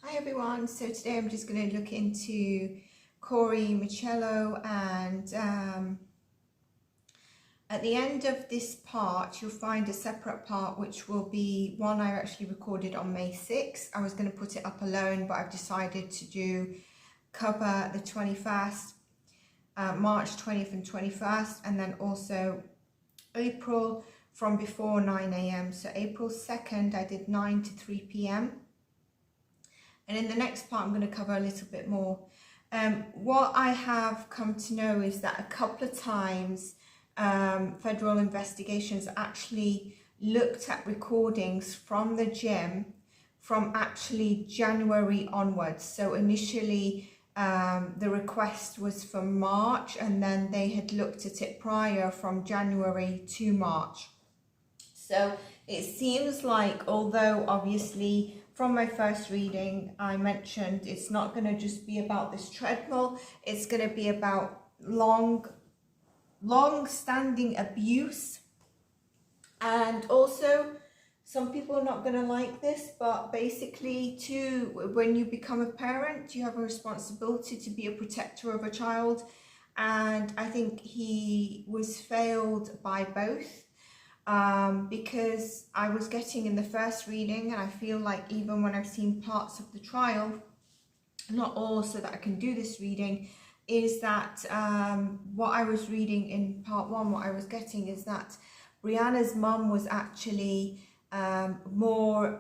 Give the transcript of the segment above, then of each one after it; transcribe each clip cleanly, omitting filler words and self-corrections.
Hi everyone, so today I'm just going to look into Micciolo, and at the end of this part you'll find a separate part which will be one I actually recorded on May 6th. I was going to put it up alone, but I've decided to cover the 21st, March 20th and 21st, and then also April from before 9 AM. So April 2nd I did 9 to 3 PM. And in the next part, I'm going to cover a little bit more. What I have come to know is that a couple of times federal investigations actually looked at recordings from the gym from actually January onwards. So initially the request was for March, and then they had looked at it prior from January to March. So it seems like, although obviously from my first reading I mentioned it's not going to just be about this treadmill, it's going to be about long-standing abuse. And also, some people are not going to like this, but basically too, when you become a parent, you have a responsibility to be a protector of a child, and I think he was failed by both. Because I was getting in the first reading, and I feel like even when I've seen parts of the trial, not all so that I can do this reading, is that what I was reading in part one, what I was getting is that Brianna's mum was actually more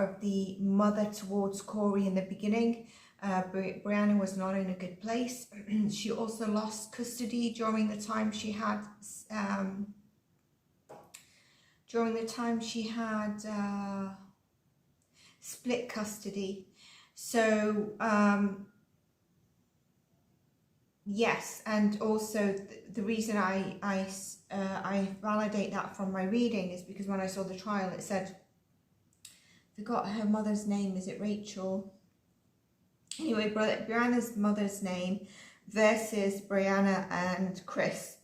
of the mother towards Corey in the beginning. Brianna was not in a good place. She also lost custody during the time she had split custody. So yes, and also the reason I validate that from my reading is because when I saw the trial, it said, I forgot her mother's name, is it Rachel? Anyway, Brianna's mother's name versus Brianna and Chris.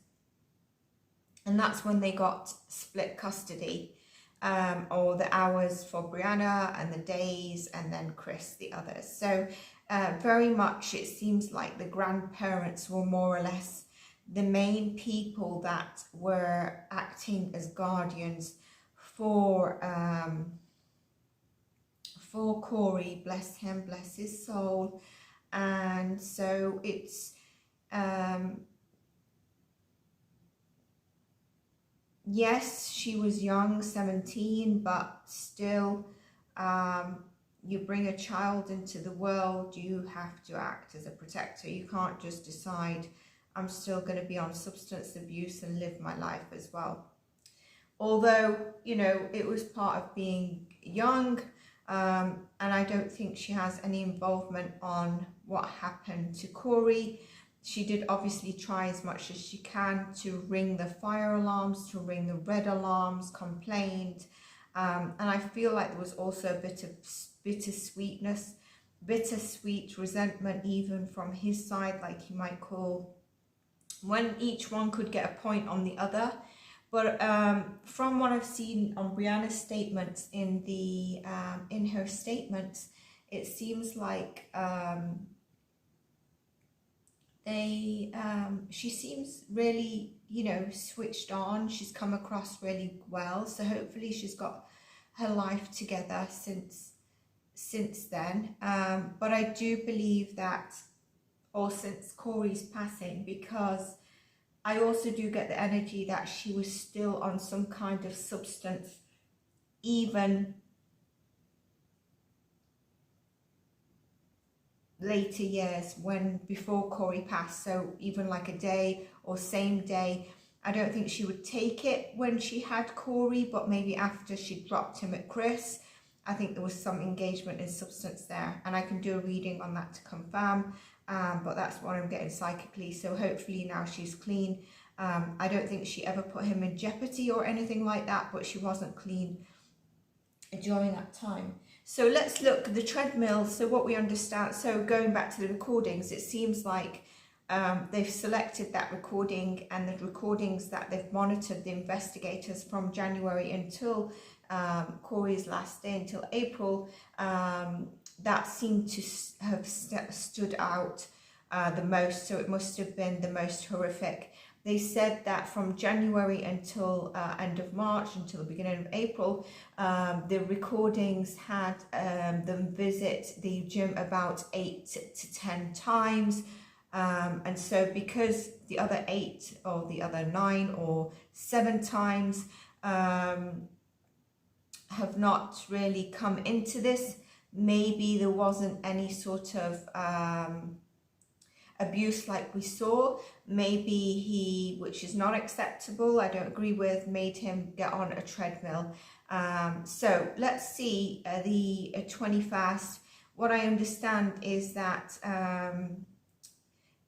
And that's when they got split custody, or the hours for Brianna and the days, and then Chris the others. So very much it seems like the grandparents were more or less the main people that were acting as guardians for Corey, bless him, bless his soul. And so it's yes, she was young, 17, but still, you bring a child into the world, you have to act as a protector. You can't just decide, I'm still going to be on substance abuse and live my life as well. Although, you know, it was part of being young, and I don't think she has any involvement on what happened to Corey. She did obviously try as much as she can to ring the fire alarms, to ring the red alarms, complained. And I feel like there was also a bit of bittersweet resentment even from his side, like you might call, when each one could get a point on the other. But from what I've seen on Brianna's statements in her statements, it seems like she seems really, you know, switched on. She's come across really well, so hopefully she's got her life together since then. But I do believe that, or since Corey's passing, because I also do get the energy that she was still on some kind of substance even later years, when before Corey passed. So even like a day or same day, I don't think she would take it when she had Corey, but maybe after she dropped him at Chris, I think there was some engagement in substance there, and I can do a reading on that to confirm, but that's what I'm getting psychically. So hopefully now she's clean. I don't think she ever put him in jeopardy or anything like that, but she wasn't clean during that time. So let's look at the treadmill. So what we understand, so going back to the recordings, it seems like they've selected that recording, and the recordings that they've monitored, the investigators, from January until Corey's last day until April, that seemed to have stood out the most. So it must have been the most horrific. They said that from January until end of March, until the beginning of April, the recordings had them visit the gym about 8 to 10 times. And so because the other 8 or the other 9 or 7 times have not really come into this, maybe there wasn't any sort of abuse like we saw. Maybe he, which is not acceptable, I don't agree with, made him get on a treadmill. So let's see the 21st. What I understand is that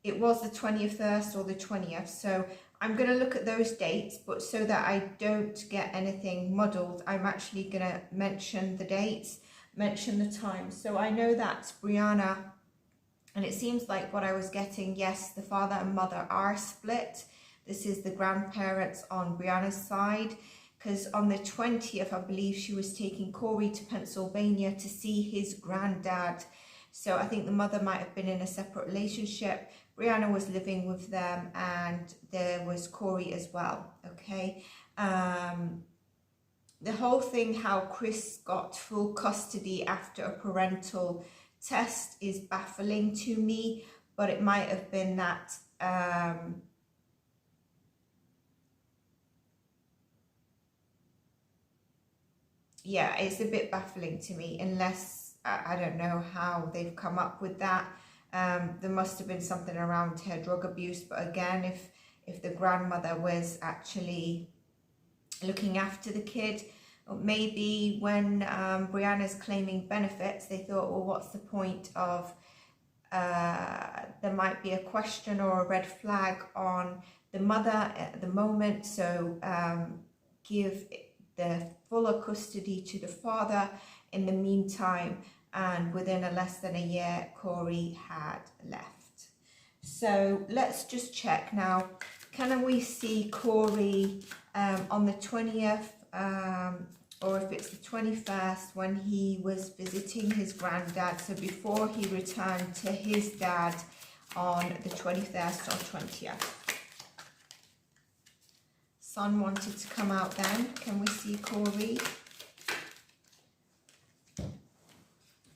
it was the 21st or the 20th. So I'm going to look at those dates, but so that I don't get anything muddled, I'm actually going to mention the dates, mention the time. So I know that Brianna, and it seems like what I was getting, yes, the father and mother are split. This is the grandparents on Brianna's side, because on the 20th, I believe she was taking Corey to Pennsylvania to see his granddad. So I think the mother might have been in a separate relationship. Brianna was living with them, and there was Corey as well, okay? The whole thing, how Chris got full custody after a parental test, is baffling to me, but it might have been that yeah, it's a bit baffling to me, unless I don't know how they've come up with that. There must have been something around her drug abuse, but again, if the grandmother was actually looking after the kid, or maybe when Brianna's claiming benefits, they thought, well, what's the point of, there might be a question or a red flag on the mother at the moment, so give the fuller custody to the father in the meantime. And within a less than a year, Corey had left. So let's just check now. Can we see Corey on the 20th, or if it's the 21st, when he was visiting his granddad, so before he returned to his dad on the 21st or 20th. Sun wanted to come out then. Can we see Corey?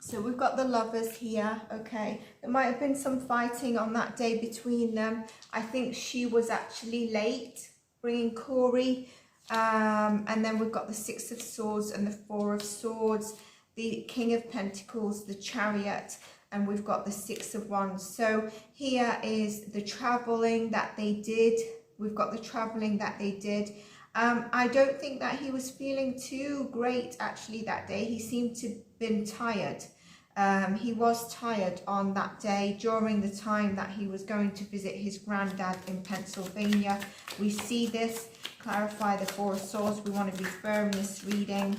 So we've got the lovers here, okay. There might have been some fighting on that day between them. I think she was actually late bringing Corey. And then we've got the 6 of Swords and the 4 of Swords, the King of Pentacles, the Chariot, and we've got the 6 of Wands. So here is the traveling that they did. We've got the traveling that they did. I don't think that he was feeling too great actually that day. He seemed to have been tired. He was tired on that day during the time that he was going to visit his granddad in Pennsylvania. We see this, clarify the 4 of Swords. We want to be firm in this reading.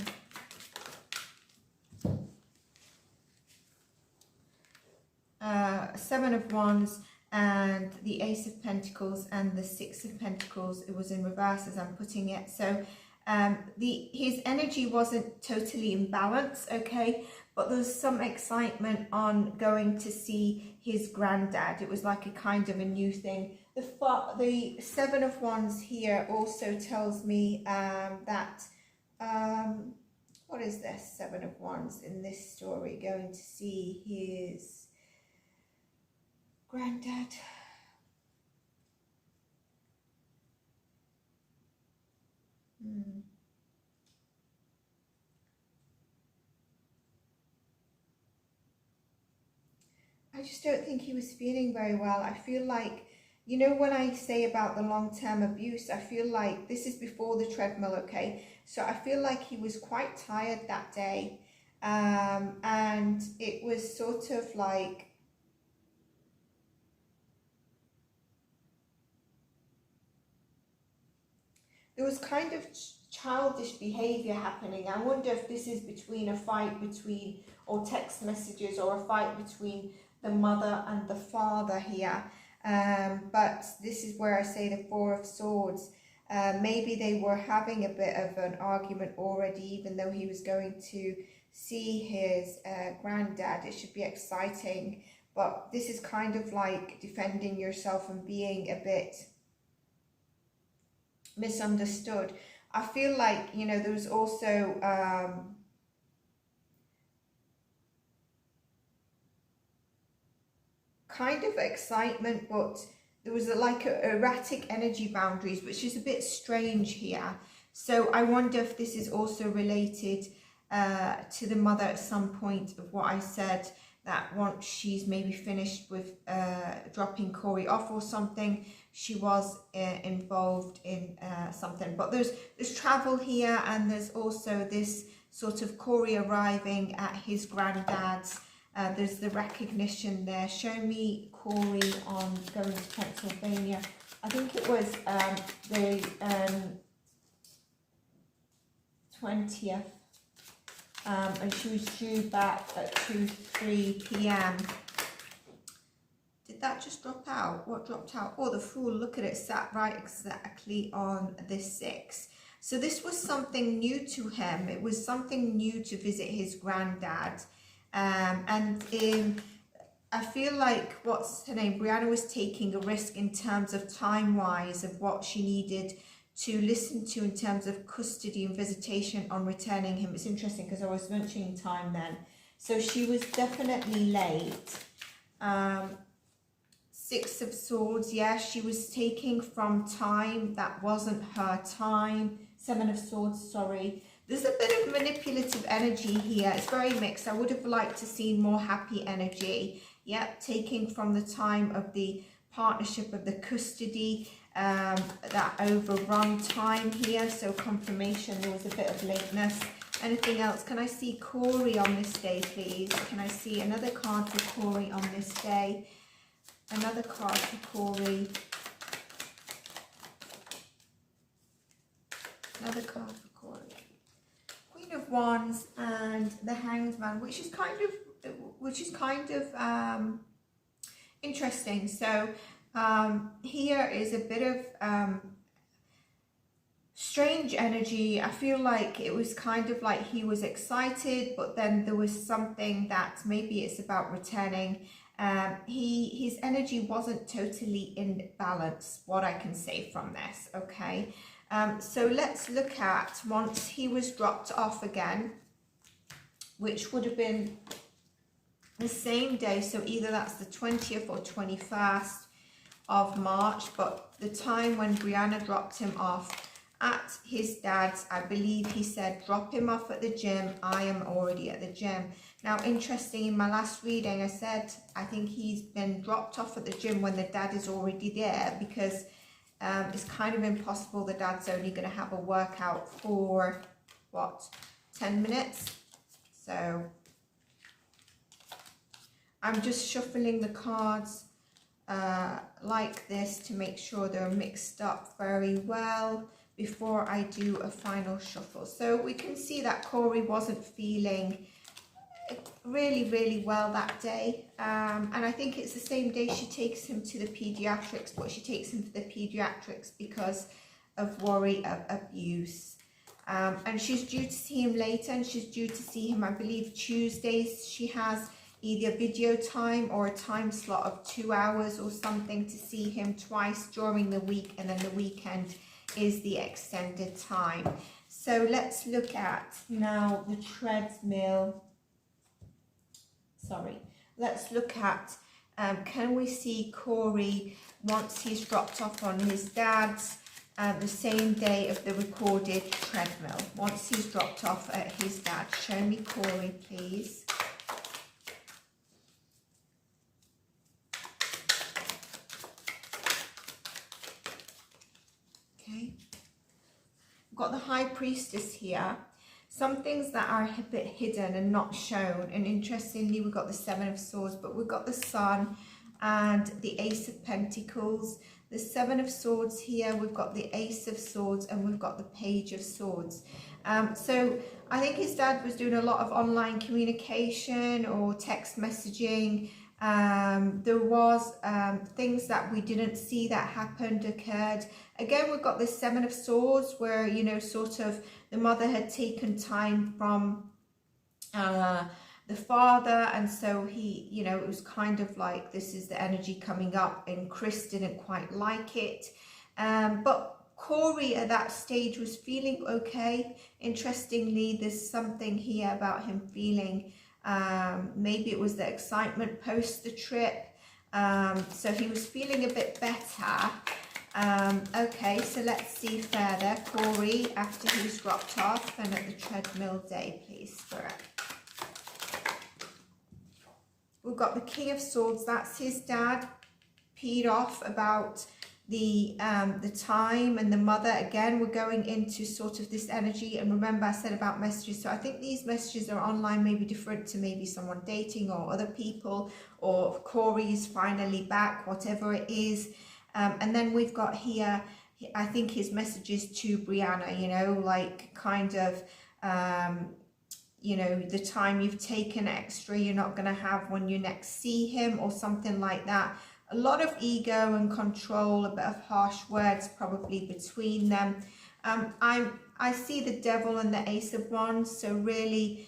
Seven of Wands and the Ace of Pentacles and the 6 of Pentacles. It was in reverse as I'm putting it. So his energy wasn't totally in balance, okay, but there was some excitement on going to see his granddad. It was like a kind of a new thing. The 7 of Wands here also tells me that what is this 7 of Wands in this story? Going to see his granddad. I just don't think he was feeling very well. I feel like, you know, when I say about the long-term abuse, I feel like this is before the treadmill, okay? So I feel like he was quite tired that day. And it was sort of like, there was kind of childish behavior happening. I wonder if this is between a fight between, or text messages, or a fight between the mother and the father here. But this is where I say the 4 of Swords. Maybe they were having a bit of an argument already, even though he was going to see his granddad. It should be exciting, but this is kind of like defending yourself and being a bit misunderstood. I feel like, you know, there was also kind of excitement, but there was like erratic energy boundaries, which is a bit strange here. So I wonder if this is also related to the mother at some point of what I said, that once she's maybe finished with dropping Corey off or something, she was involved in something. But there's travel here, and there's also this sort of Corey arriving at his granddad's. There's the recognition there. Show me Corey on going to Pennsylvania. I think it was the 20th. And she was due back at 2-3 p.m. Did that just drop out? What dropped out? Oh, the Fool, look at it, sat right exactly on the 6. So this was something new to him. It was something new to visit his granddad. I feel like, what's her name, Brianna was taking a risk in terms of time-wise of what she needed to listen to in terms of custody and visitation on returning him. It's interesting because I was mentioning time then. So she was definitely late. 6 of Swords, yeah, she was taking from time that wasn't her time. 7 of Swords, sorry. There's a bit of manipulative energy here. It's very mixed. I would have liked to see more happy energy. Yep, taking from the time of the partnership of the custody, that overrun time here. So confirmation, there was a bit of lateness. Anything else? Can I see Corey on this day, please? Can I see another card for Corey on this day? Another card for Corey. Another card for Corey. Queen of Wands and the Hanged Man, which is kind of interesting. So here is a bit of strange energy. I feel like it was kind of like he was excited, but then there was something that maybe it's about returning. His energy wasn't totally in balance, what I can say from this, okay? So let's look at once he was dropped off again, which would have been the same day. So either that's the 20th or 21st of March, but the time when Brianna dropped him off at his dad's, I believe he said, drop him off at the gym. I am already at the gym. Now, interesting, in my last reading, I said, I think he's been dropped off at the gym when the dad is already there, because it's kind of impossible. The dad's only going to have a workout for, what, 10 minutes? So I'm just shuffling the cards like this to make sure they're mixed up very well before I do a final shuffle. So we can see that Corey wasn't feeling really well that day, and I think it's the same day she takes him to the pediatrics, but she takes him to the pediatrics because of worry of abuse, and she's due to see him later, and she's due to see him, I believe, Tuesdays. She has either video time or a time slot of 2 hours or something to see him twice during the week, and then the weekend is the extended time. So let's look at now the treadmill. Sorry, let's look at, can we see Corey once he's dropped off on his dad's, the same day of the recorded treadmill, once he's dropped off at his dad. Show me Corey, please. Okay, I've got the High Priestess here. Some things that are a bit hidden and not shown, and interestingly we've got the 7 of Swords, but we've got the Sun and the Ace of Pentacles. The 7 of Swords here, we've got the Ace of Swords, and we've got the Page of Swords. So I think his dad was doing a lot of online communication or text messaging. There was things that we didn't see that occurred. Again, we've got the Seven of Swords where, you know, sort of the mother had taken time from the father, and so he, you know, it was kind of like, this is the energy coming up, and Chris didn't quite like it. But Corey at that stage was feeling okay. Interestingly, there's something here about him feeling, maybe it was the excitement post the trip. So he was feeling a bit better. Okay, so let's see further. Corey, after he's dropped off, and at the treadmill day, please, Spirit. We've got the King of Swords. That's his dad, peed off about the time, and the mother. Again, we're going into sort of this energy. And remember, I said about messages, so I think these messages are online, maybe different to maybe someone dating or other people, or Corey's finally back, whatever it is. And then we've got here, I think his messages to Brianna, you know, like kind of, you know, the time you've taken extra, you're not going to have when you next see him, or something like that. A lot of ego and control, a bit of harsh words probably between them. I see the Devil and the Ace of Wands, so really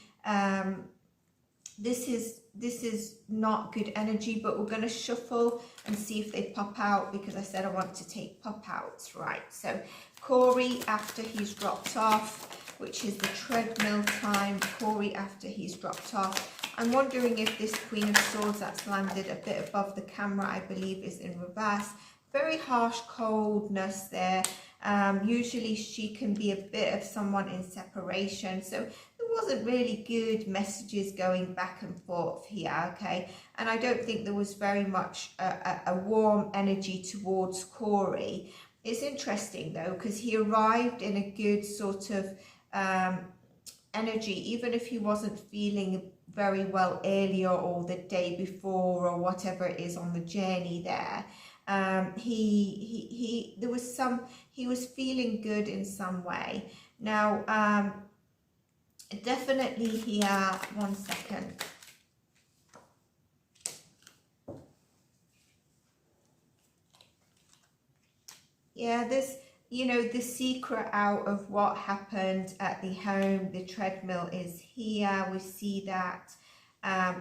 this is not good energy, but we're going to shuffle and see if they pop out, because I said I want to take pop outs, right? So Corey after he's dropped off, which is the treadmill time. Corey after he's dropped off. I'm wondering if this Queen of Swords that's landed a bit above the camera, I believe, is in reverse. Very harsh coldness there. Usually she can be a bit of someone in separation. So there wasn't really good messages going back and forth here, okay? And I don't think there was very much a warm energy towards Corey. It's interesting though, because he arrived in a good sort of energy, even if he wasn't feeling very well earlier or the day before or whatever it is on the journey there. He was feeling good in some way. Now definitely here, one second. Yeah, this, you know, the secret out of what happened at the home, the treadmill is here. We see that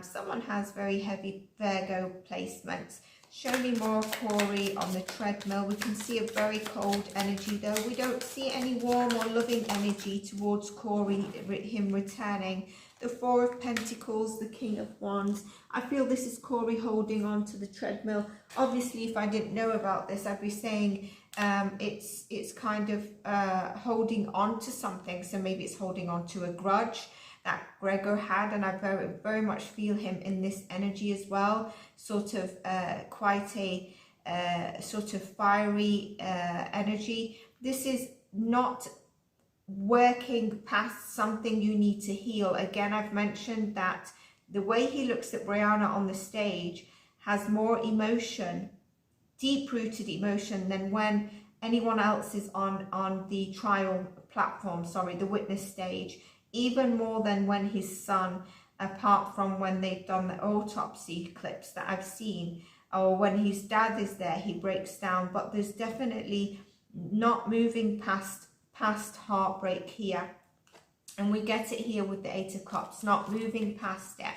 someone has very heavy Virgo placements. Show me more Corey on the treadmill. We can see a very cold energy though. We don't see any warm or loving energy towards Corey, him returning. The Four of Pentacles, the King of Wands. I feel this is Corey holding on to the treadmill. Obviously, if I didn't know about this, I'd be saying it's kind of holding on to something. So maybe it's holding on to a grudge that Gregor had, and I very much feel him in this energy as well. Sort of quite a sort of fiery energy. This is not working past something you need to heal. Again, I've mentioned that the way he looks at Brianna on the stage has more emotion, deep-rooted emotion, than when anyone else is on the trial platform, sorry, the witness stage. Even more than when his son, apart from when they've done the autopsy clips that I've seen, or when his dad is there, he breaks down. But there's definitely not moving past heartbreak here. And we get it here with the Eight of Cups, not moving past it.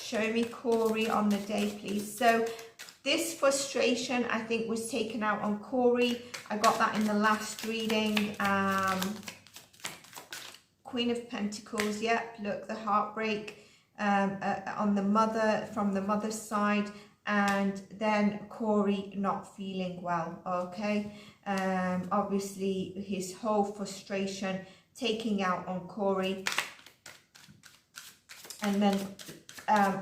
Show me Corey on the day, please. So this frustration, I think, was taken out on Corey. I got that in the last reading. Queen of Pentacles, yep, look, the heartbreak on the mother, from the mother's side, and then Corey not feeling well, okay? Obviously, his whole frustration taking out on Corey. And then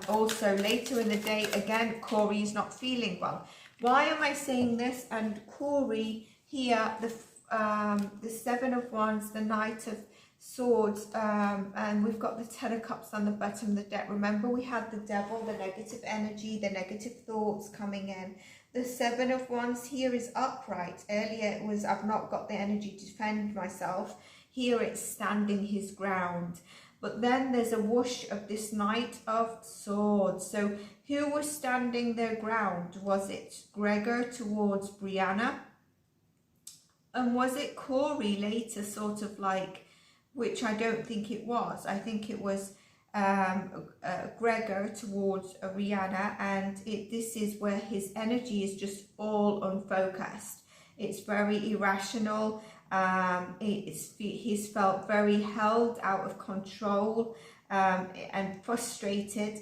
also later in the day, again, Corey is not feeling well. Why am I saying this? And Corey here, the Seven of Wands, the Knight of Swords, and we've got the Ten of Cups on the bottom of the deck. Remember, we had the Devil, the negative energy, the negative thoughts coming in. The Seven of Wands here is upright. Earlier it was, I've not got the energy to defend myself. Here it's standing his ground. But then there's a whoosh of this Knight of Swords. So who was standing their ground? Was it Gregor towards Brianna? And was it Corey later sort of like, which I don't think it was, I think it was Gregor towards Rihanna, and this is where his energy is just all unfocused. It's very irrational. He's felt very held out of control and frustrated.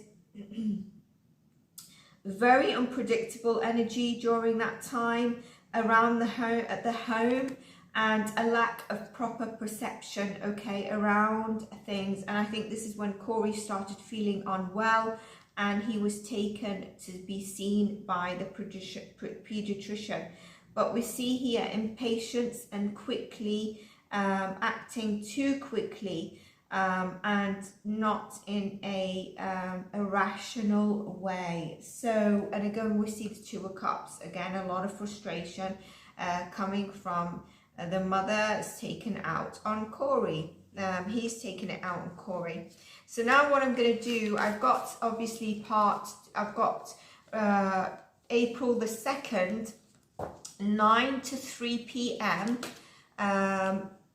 Very unpredictable energy during that time around the home, at the home, and a lack of proper perception, okay, around things. And I think this is when Corey started feeling unwell, and he was taken to be seen by the pediatrician. But we see here impatience and quickly acting too quickly, and not in a rational way. So, and again, we see the Two of Cups. Again, a lot of frustration coming from the mother is taken out on Corey. He's taken it out on Corey. So now what I'm going to do, I've got obviously I've got April the 2nd, 9 to 3 p.m.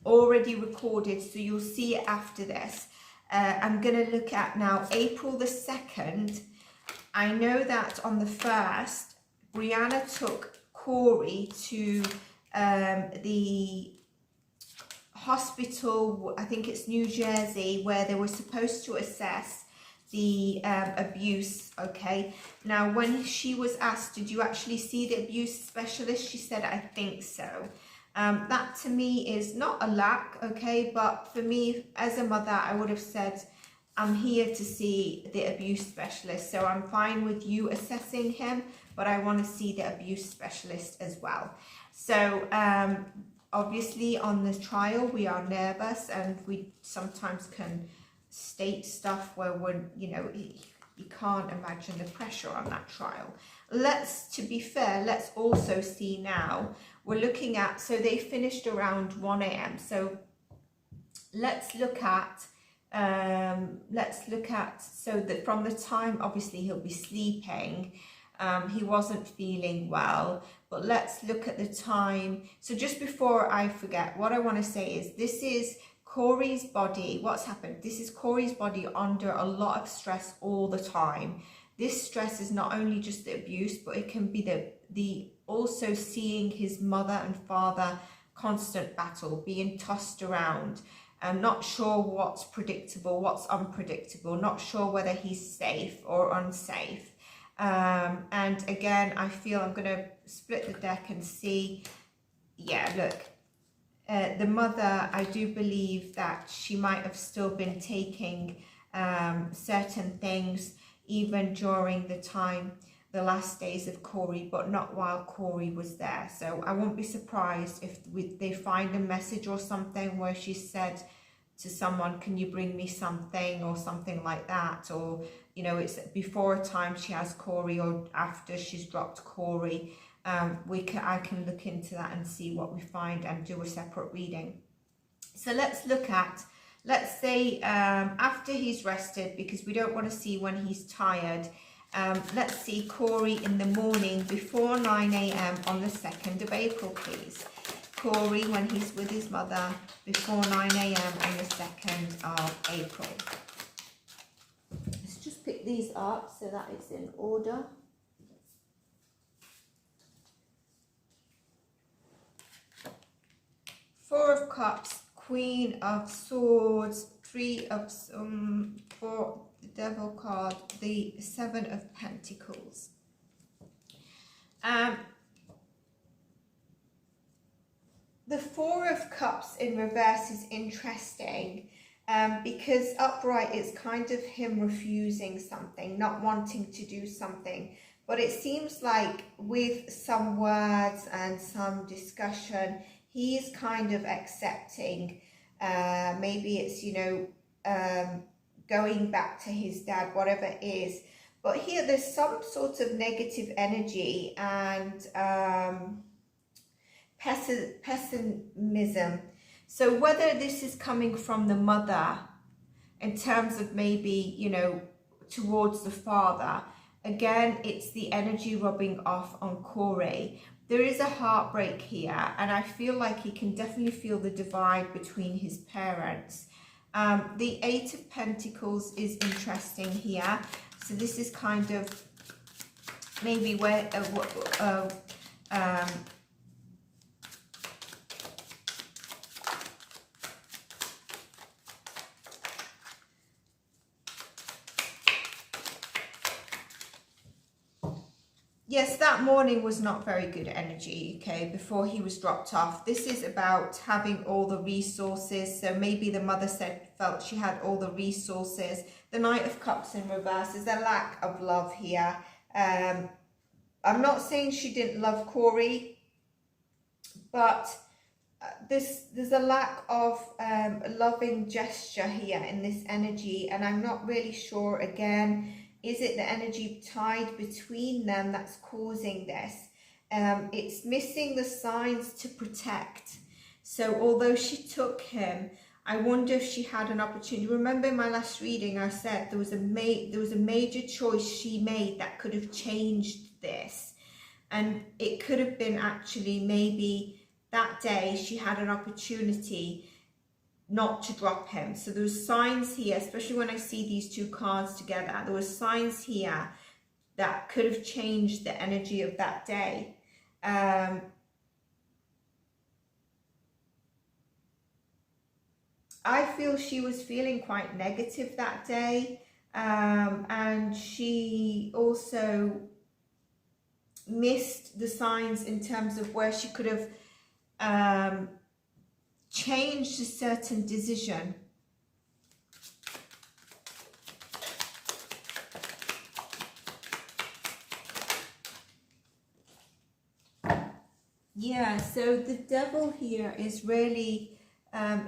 Already recorded, so you'll see it after this. I'm going to look at now April the 2nd. I know that on the 1st, Brianna took Corey to the hospital, I think it's New Jersey, where they were supposed to assess the abuse. Okay, now when she was asked, did you actually see the abuse specialist, she said, I think so. That to me is not a lack, okay, but for me as a mother, I would have said, I'm here to see the abuse specialist, so I'm fine with you assessing him, but I want to see the abuse specialist as well. So obviously on the trial we are nervous, and we sometimes can state stuff where we're, you know, you can't imagine the pressure on that trial. To be fair, let's also see now, we're looking at, so they finished around 1 a.m. So let's look at, so that from the time, obviously he'll be sleeping, he wasn't feeling well, but let's look at the time. So just before I forget, what I want to say is, this is Corey's body. What's happened? This is Corey's body under a lot of stress all the time. This stress is not only just the abuse, but it can be the also seeing his mother and father constant battle, being tossed around. I'm not sure what's predictable, what's unpredictable, not sure whether he's safe or unsafe. And again, I feel I'm going to split the deck and see, yeah, look, the mother, I do believe that she might have still been taking certain things even during the last days of Corey, but not while Corey was there. So I won't be surprised if they find a message or something where she said to someone, can you bring me something, or something like that, or, you know, it's before a time she has Corey or after she's dropped Corey. I can look into that and see what we find and do a separate reading. So let's look at, let's say after he's rested, because we don't want to see when he's tired. Let's see Corey in the morning before 9 a.m. on the 2nd of April, please. Corey when he's with his mother before 9 a.m. on the 2nd of April. Let's just pick these up so that it's in order. Four of Cups, Queen of Swords, Three of for the Devil card, the Seven of Pentacles. The Four of Cups in reverse is interesting because upright is kind of him refusing something, not wanting to do something. But it seems like with some words and some discussion, he's kind of accepting. Maybe it's, you know, going back to his dad, whatever it is. But here there's some sort of negative energy and pessimism. So whether this is coming from the mother in terms of maybe, you know, towards the father, again, it's the energy rubbing off on Corey. there is a heartbreak here, and I feel like he can definitely feel the divide between his parents. The Eight of Pentacles is interesting here. So this is kind of maybe where yes, that morning was not very good energy, okay, before he was dropped off. This is about having all the resources. So maybe the mother felt she had all the resources. The Knight of Cups in reverse is a lack of love here. I'm not saying she didn't love Corey, but there's a lack of loving gesture here in this energy, and I'm not really sure, again, is it the energy tied between them that's causing this? It's missing the signs to protect. So although she took him, I wonder if she had an opportunity. Remember in my last reading I said there was a major choice she made that could have changed this, and it could have been actually maybe that day she had an opportunity not to drop him. So there was signs here, especially when I see these two cards together, there was signs here that could have changed the energy of that day. I feel she was feeling quite negative that day, and she also missed the signs in terms of where she could have changed a certain decision. Yeah, so the Devil here is really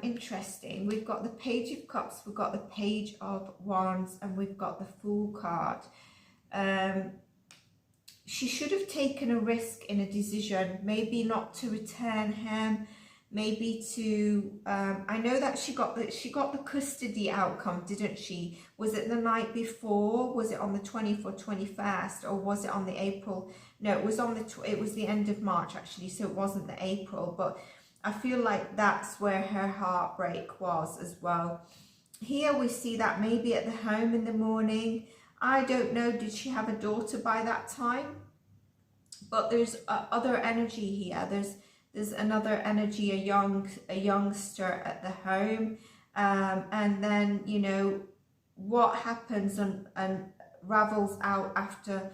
interesting. We've got the Page of Cups, we've got the Page of Wands, and we've got the Fool card. She should have taken a risk in a decision, maybe not to return him, maybe to I know that she got the custody outcome, didn't she? Was it the night before? Was it on the 20th or 21st, or was it on the April? No, it was on it was the end of March actually, so it wasn't the April, but I feel like that's where her heartbreak was as well. Here we see that maybe at the home in the morning. I don't know, did she have a daughter by that time? But there's other energy here. There's another energy, a youngster at the home, and then, you know, what happens and ravels out after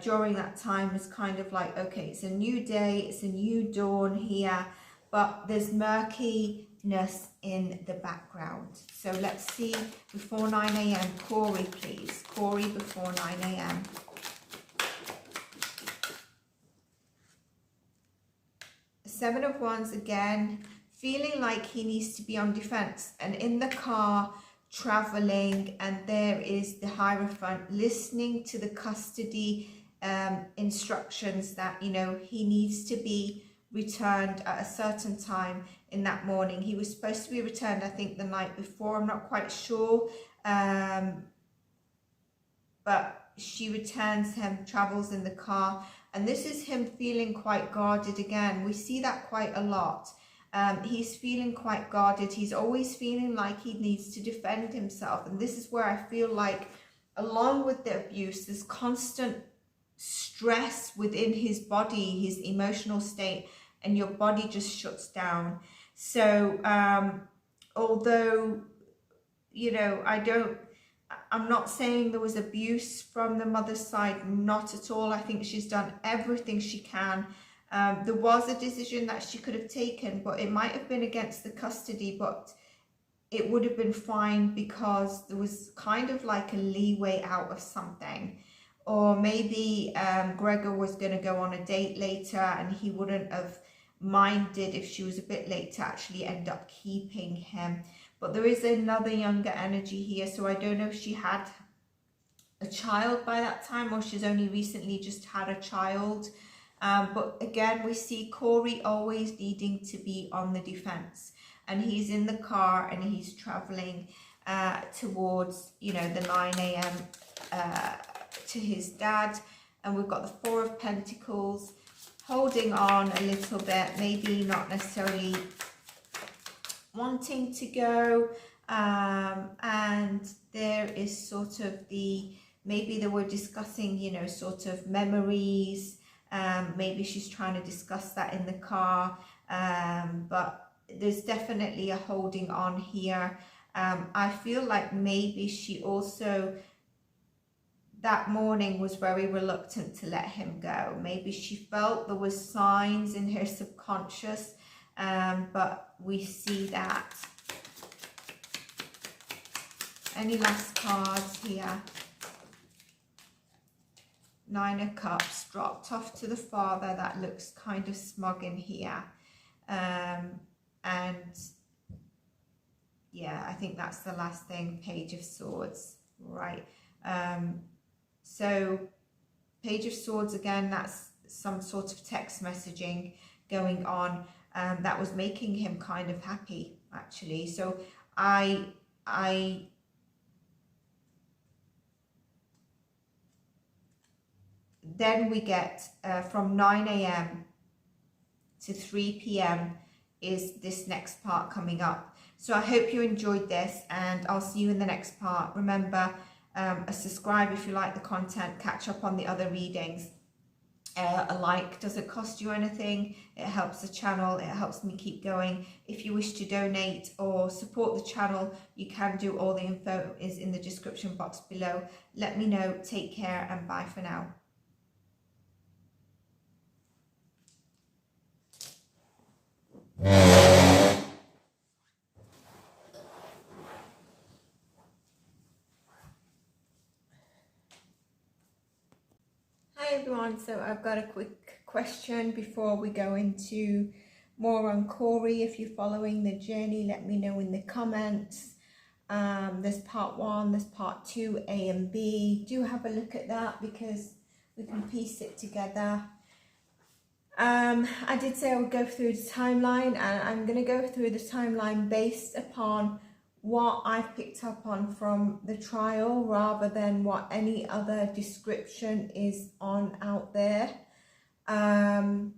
during that time is kind of like, okay, it's a new day, it's a new dawn here, but there's murkiness in the background. So let's see, before 9 a.m, Corey, please. Corey, before 9 a.m. Seven of Wands again, feeling like he needs to be on defense, and in the car traveling, and there is the Hierophant listening to the custody instructions that, you know, he needs to be returned at a certain time in that morning. He was supposed to be returned, I think, the night before, I'm not quite sure, but she returns him, travels in the car, and this is him feeling quite guarded again. We see that quite a lot. He's feeling quite guarded. He's always feeling like he needs to defend himself, and this is where I feel like, along with the abuse, there's constant stress within his body, his emotional state, and your body just shuts down. So although, you know, I'm not saying there was abuse from the mother's side, not at all. I think she's done everything she can. There was a decision that she could have taken, but it might have been against the custody, but it would have been fine because there was kind of like a leeway out of something. Or maybe Gregor was going to go on a date later, and he wouldn't have minded if she was a bit late to actually end up keeping him. But there is another younger energy here, so I don't know if she had a child by that time, or she's only recently just had a child. But again, we see Corey always needing to be on the defense, and he's in the car and he's traveling towards, you know, the 9 a.m. To his dad. And we've got the Four of Pentacles, holding on a little bit, maybe not necessarily wanting to go, and there is sort of maybe they were discussing, you know, sort of memories. Maybe she's trying to discuss that in the car, but there's definitely a holding on here. I feel like maybe she also that morning was very reluctant to let him go. Maybe she felt there was signs in her subconscious, but we see that. Any last cards here? Nine of Cups, dropped off to the father. That looks kind of smug in here. And yeah, I think that's the last thing. Page of Swords, right? So Page of Swords, again, that's some sort of text messaging going on that was making him kind of happy, actually. So then we get from 9 a.m. to 3 p.m. is this next part coming up. So I hope you enjoyed this, and I'll see you in the next part. Remember, subscribe if you like the content, catch up on the other readings. A like doesn't cost you anything. It helps the channel, it helps me keep going. If you wish to donate or support the channel, you can do. All the info is in the description box below. Let me know. Take care and bye for now. Hi everyone, so I've got a quick question before we go into more on Corey. If you're following the journey, let me know in the comments. There's part 1, there's part 2, A and B. Do have a look at that because we can piece it together. I did say I would go through the timeline, and I'm going to go through the timeline based upon what I've picked up on from the trial rather than what any other description is on out there. But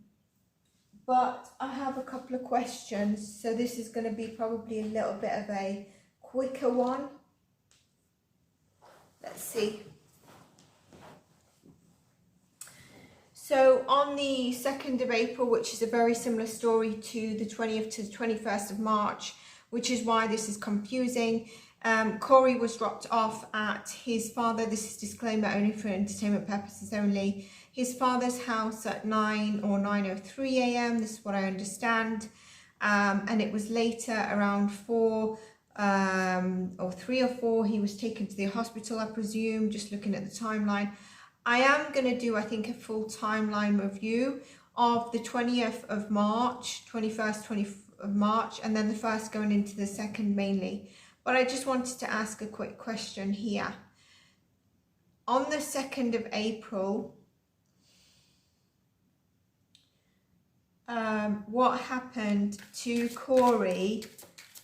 I have a couple of questions, so this is going to be probably a little bit of a quicker one. Let's see. So on the 2nd of April, which is a very similar story to the 20th to the 21st of March, which is why this is confusing. Corey was dropped off at his father. This is disclaimer only for entertainment purposes only. His father's house at 9 or 9:03 a.m. This is what I understand. And it was later around 4 or 3 or 4. He was taken to the hospital, I presume, just looking at the timeline. I am going to do, I think, a full timeline review of the 20th of March, 21st, 20th of March, and then the 1st going into the 2nd mainly. But I just wanted to ask a quick question here. On the 2nd of April, what happened to Corey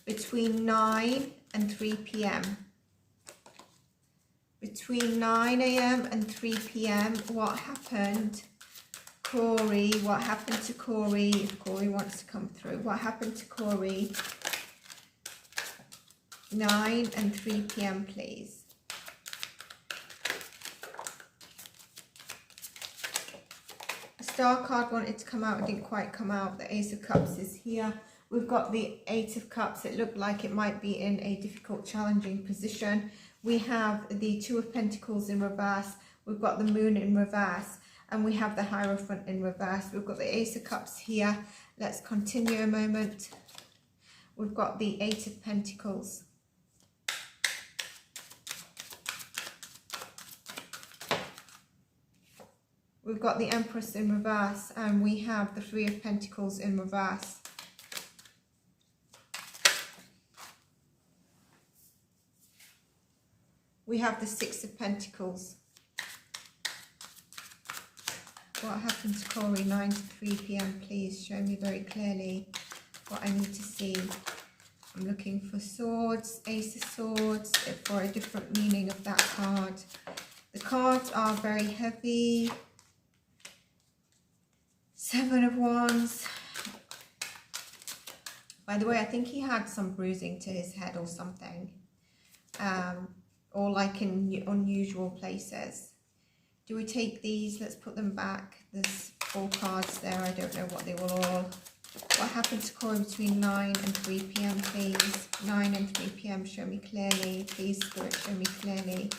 between 9 and 3 p.m.? Between 9 a.m. and 3 p.m, what happened? Corey, what happened to Corey? If Corey wants to come through, what happened to Corey? 9 and 3 p.m, please. A star card wanted to come out, it didn't quite come out. The Ace of Cups is here. We've got the 8 of Cups. It looked like it might be in a difficult, challenging position. We have the 2 of Pentacles in reverse. We've got the Moon in reverse. And we have the Hierophant in reverse. We've got the Ace of Cups here. Let's continue a moment. We've got the 8 of Pentacles. We've got the Empress in reverse. And we have the 3 of Pentacles in reverse. We have the 6 of Pentacles. What happened to Corey? 9 to 3 p.m. Please show me very clearly what I need to see. I'm looking for Swords, Ace of Swords, for a different meaning of that card. The cards are very heavy. Seven of Wands. By the way, I think he had some bruising to his head or something. Or like in unusual places. Do we take these? Let's put them back. There's 4 cards there. I don't know what they will all... What happened to Corey between 9 and 3 p.m, please? 9 and 3 p.m, show me clearly. Please, Spirit, show me clearly.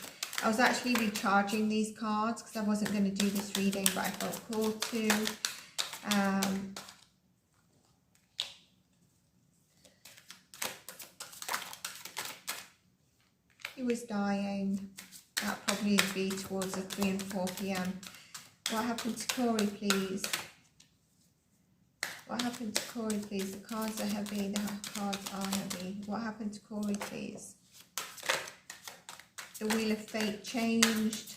I was actually recharging these cards because I wasn't going to do this reading, but I felt called to. He was dying. That probably would be towards the 3 and 4 p.m. What happened to Corey, please? What happened to Corey, please? The cards are heavy. The cards are heavy. What happened to Corey, please? The Wheel of Fate changed.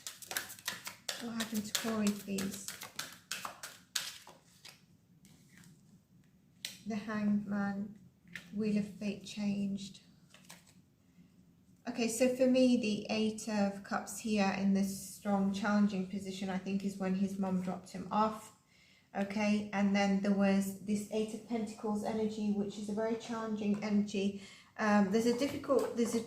What happened to Corey, please? The Hanged Man. Wheel of Fate changed. Okay, so for me, the 8 of Cups here in this strong, challenging position, I think is when his mum dropped him off. Okay, and then there was this 8 of Pentacles energy, which is a very challenging energy. There's a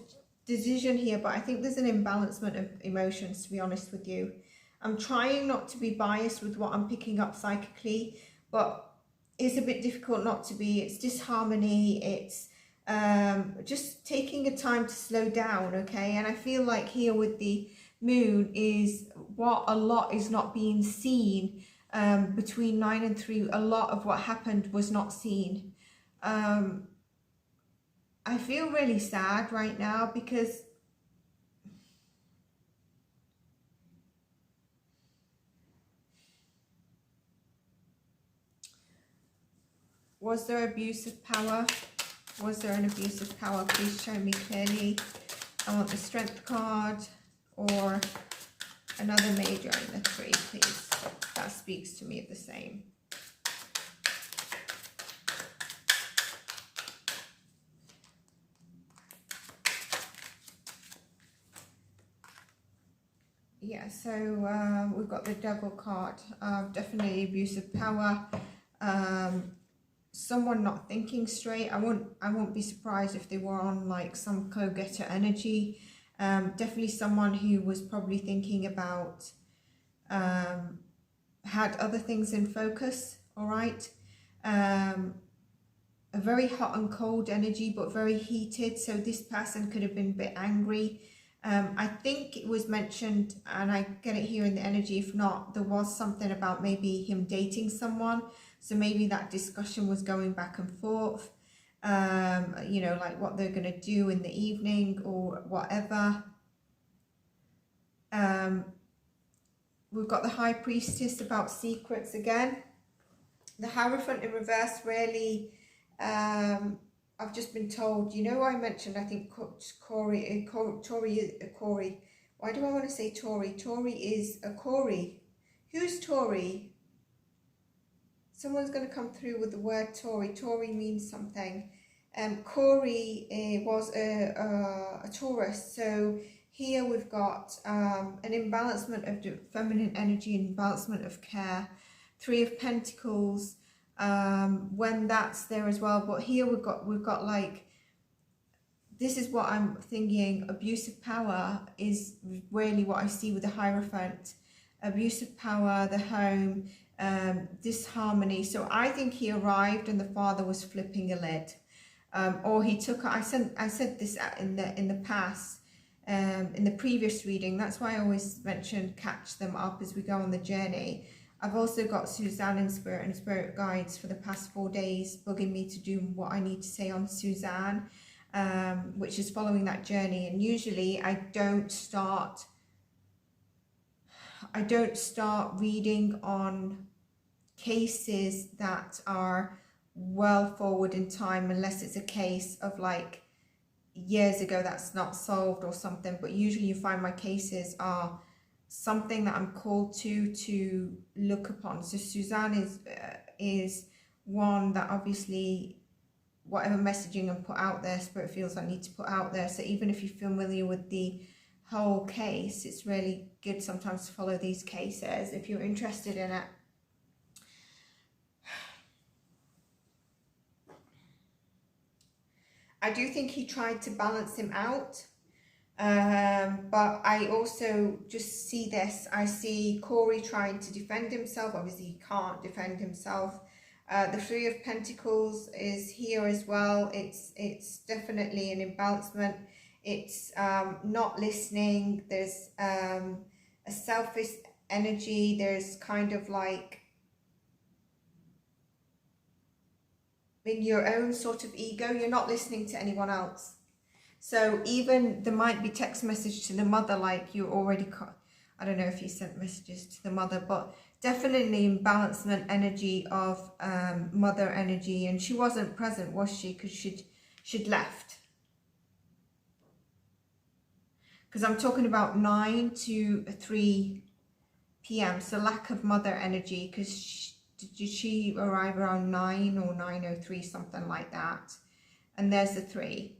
decision here, but I think there's an imbalancement of emotions, to be honest with you. I'm trying not to be biased with what I'm picking up psychically, but it's a bit difficult not to be. It's disharmony, it's just taking a time to slow down, okay? And I feel like here with the moon is what a lot is not being seen. Between 9 and 3, a lot of what happened was not seen. I feel really sad right now because was there abuse of power? Was there an abuse of power? Please show me clearly. I want the Strength card or another major in the 3, please. That speaks to me of the same. Yeah, so we've got the Devil card. Definitely abuse of power. Someone not thinking straight. I won't be surprised if they were on like some go-getter energy. Definitely someone who was probably thinking about had other things in focus, all right? A very hot and cold energy, but very heated. So this person could have been a bit angry. I think it was mentioned, and I get it here in the energy, if not, there was something about maybe him dating someone. So maybe that discussion was going back and forth, you know, like what they're going to do in the evening or whatever. We've got the High Priestess about secrets again. The Hierophant in reverse, really, I've just been told, you know, I mentioned, I think, Corey. Why do I want to say Tori? Tori is a Corey. Who's Tori? Someone's going to come through with the word Tori. Tori means something. Corey was a Taurus, so here we've got an imbalancement of feminine energy, an imbalancement of care. 3 of Pentacles, when that's there as well. But here we've got like, this is what I'm thinking, abuse of power is really what I see with the Hierophant. Abuse of power, the home, disharmony. So I think he arrived and the father was flipping a lid. Or he took, I said this in the past, in the previous reading. That's why I always mention catch them up as we go on the journey. I've also got Suzanne in spirit and spirit guides for the past 4 days bugging me to do what I need to say on Suzanne, which is following that journey. And usually I don't start reading on cases that are well forward in time, unless it's a case of like years ago that's not solved or something. But usually you find my cases are something that I'm called to look upon. So Suzanne is one that obviously whatever messaging I put out there, Spirit feels I need to put out there. So even if you're familiar with the whole case, it's really good sometimes to follow these cases if you're interested in it. I do think he tried to balance him out. But I also just see this. I see Corey trying to defend himself. Obviously, he can't defend himself. The Three of Pentacles is here as well. It's definitely an imbalancement. It's not listening. There's a selfish energy. There's kind of like in your own sort of ego. You're not listening to anyone else. So even there might be text message to the mother, like you already, I don't know if you sent messages to the mother, but definitely imbalancement energy of mother energy. And she wasn't present, was she? Because she'd left. Because I'm talking about 9 to 3 p.m. So lack of mother energy, because did she arrive around 9 or 9:03, something like that? And there's the 3.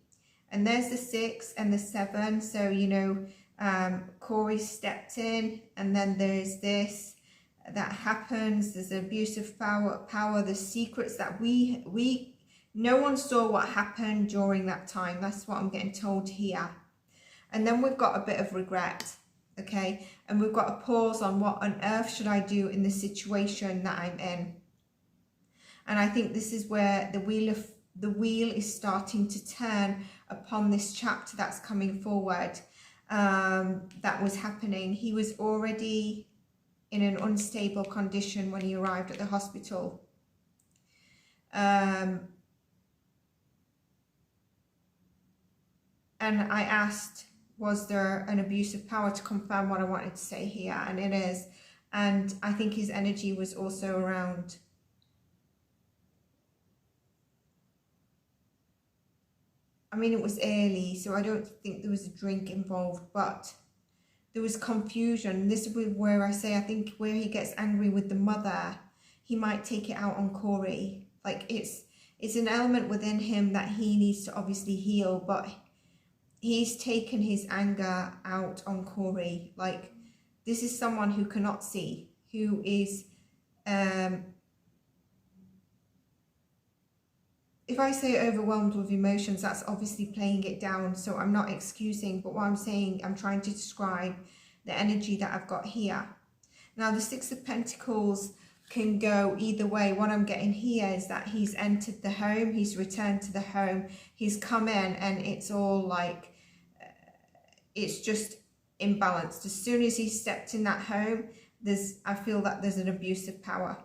And there's the 6 and the 7. So, you know, Corey stepped in, and then there's this that happens. There's abusive power, the secrets that no one saw what happened during that time. That's what I'm getting told here. And then we've got a bit of regret, okay? And we've got a pause on what on earth should I do in the situation that I'm in. And I think this is where the wheel is starting to turn upon this chapter that's coming forward. That was happening. He was already in an unstable condition when he arrived at the hospital. And I asked, was there an abuse of power, to confirm what I wanted to say here, and it is. And I think his energy was also around I mean, it was early, so I don't think there was a drink involved, but there was confusion. This is where I say, I think where he gets angry with the mother, he might take it out on Corey. Like it's an element within him that he needs to obviously heal, but he's taken his anger out on Corey. Like, this is someone who cannot see, who is, if I say overwhelmed with emotions, that's obviously playing it down, so I'm not excusing, but what I'm saying, I'm trying to describe the energy that I've got here. Now, the Six of Pentacles can go either way. What I'm getting here is that he's entered the home, he's returned to the home, he's come in, and it's all like, it's just imbalanced. As soon as he stepped in that home, I feel that there's an abuse of power.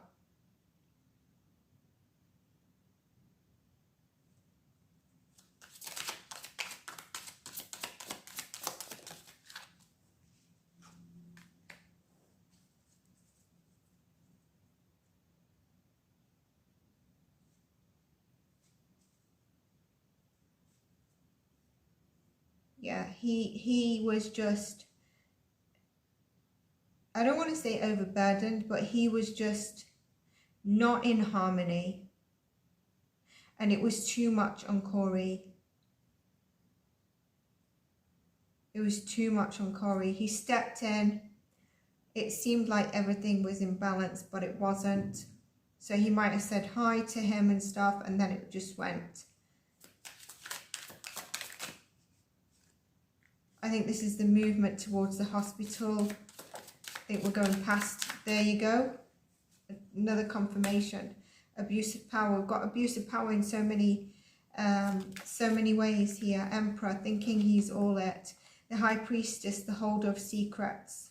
Yeah, he was just, I don't want to say overburdened, but he was just not in harmony. And it was too much on Corey. It was too much on Corey. He stepped in. It seemed like everything was in balance, but it wasn't. So he might have said hi to him and stuff, and then it just went. I think this is the movement towards the hospital. I think we're going past. There you go. Another confirmation. Abusive power. We've got abusive power in so many ways here. Emperor, thinking he's all it. The High Priestess, the holder of secrets.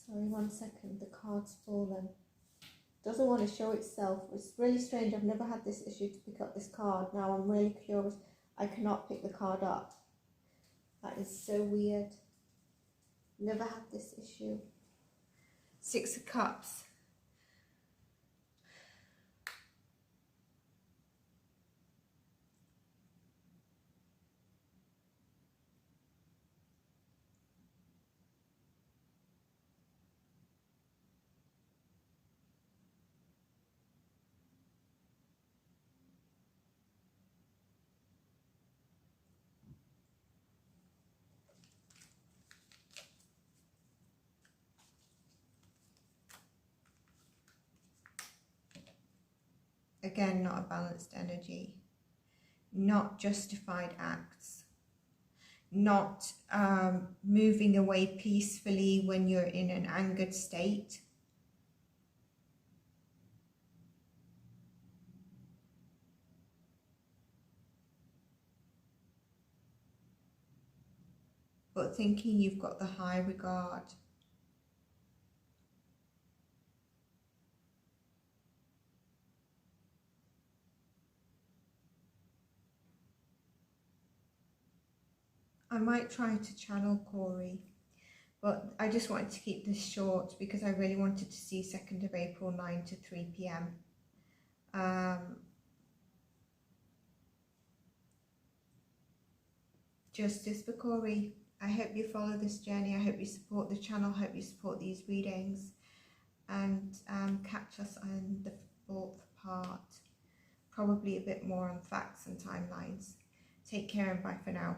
Sorry, 1 second, the card's fallen. doesn't want to show itself. It's really strange. I've never had this issue to pick up this card. Now I'm really curious. I cannot pick the card up. That is so weird. Never had this issue. Six of Cups. Again, not a balanced energy. Not justified acts. Not moving away peacefully when you're in an angered state. But thinking you've got the high regard. I might try to channel Corey, but I just wanted to keep this short because I really wanted to see 2nd of April 9 to 3 p.m. Justice for Corey. I hope you follow this journey. I hope you support the channel. I hope you support these readings, and catch us on the 4th part. Probably a bit more on facts and timelines. Take care and bye for now.